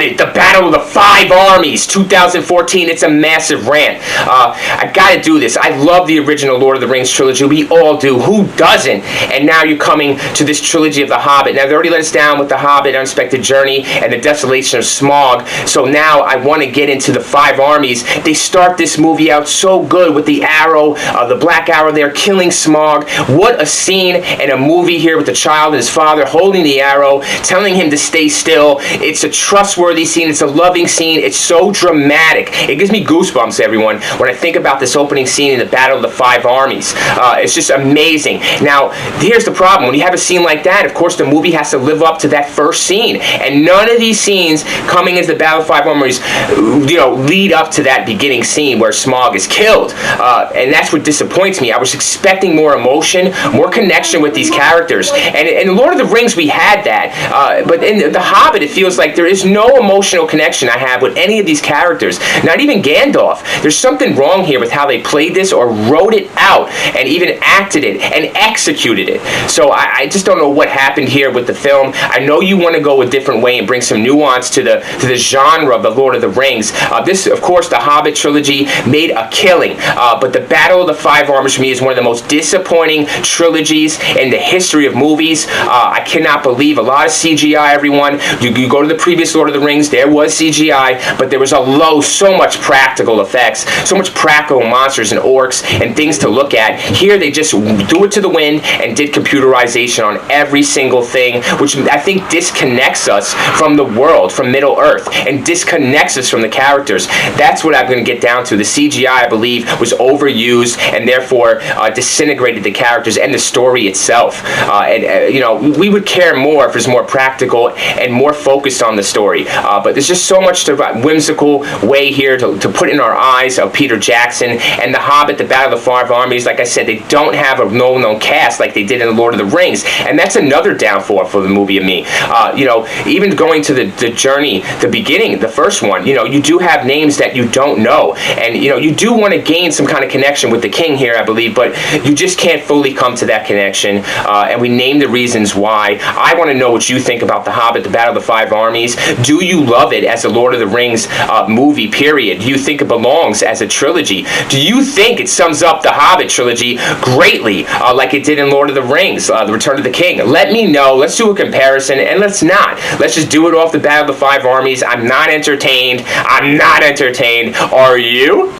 Hobbit, the Battle of the Five Armies, 2014. It's a massive rant. I gotta do this. I love the original Lord of the Rings trilogy. We all do. Who doesn't? And now you're coming to this trilogy of the Hobbit. Now, they already let us down with the Hobbit, Unexpected Journey, and the Desolation of Smaug. So now I want to get into the Five Armies. They start this movie out so good with the arrow, the black arrow there, killing Smaug. What a scene in a movie here with the child and his father holding the arrow, telling him to stay still. It's a trustworthy scene. It's a loving scene. It's so dramatic. It gives me goosebumps, everyone, when I think about this opening scene in the Battle of the Five Armies. It's just amazing. Now, here's the problem. When you have a scene like that, of course, the movie has to live up to that first scene. And none of these scenes coming into the Battle of the Five Armies, lead up to that beginning scene where Smaug is killed. And that's what disappoints me. I was expecting more emotion, more connection with these characters. And in Lord of the Rings, we had that. But in The Hobbit, it feels like there is no emotional connection I have with any of these characters. Not even Gandalf. There's something wrong here with how they played this or wrote it out and even acted it and executed it. So I just don't know what happened here with the film. I know you want to go a different way and bring some nuance to the genre of the Lord of the Rings. This, of course, the Hobbit trilogy made a killing. But the Battle of the Five Armies for me is one of the most disappointing trilogies in the history of movies. I cannot believe a lot of CGI, everyone. You go to the previous Lord of the Rings, there was CGI, but there was so much practical effects, so much practical monsters and orcs and things to look at. Here they just threw it to the wind and did computerization on every single thing, which I think disconnects us from the world, from Middle Earth, and disconnects us from the characters. That's what I'm going to get down to. The CGI, I believe, was overused and therefore disintegrated the characters and the story itself. We would care more if it was more practical and more focused on the story. But there's just so much whimsical way here to put in our eyes of Peter Jackson and The Hobbit, the Battle of the Five Armies. Like I said, they don't have a known cast like they did in The Lord of the Rings, and that's another downfall for the movie of me. Even going to the journey, the beginning, the first one, you do have names that you don't know, and you do want to gain some kind of connection with the king here, I believe, but you just can't fully come to that connection, and we name the reasons why. I want to know what you think about The Hobbit, the Battle of the Five Armies. Do you love it as a Lord of the Rings movie, period? Do you think it belongs as a trilogy? Do you think it sums up the Hobbit trilogy greatly, like it did in Lord of the Rings, The Return of the King? Let me know. Let's do a comparison, and let's not. Let's just do it off the Battle of the Five Armies. I'm not entertained. Are you?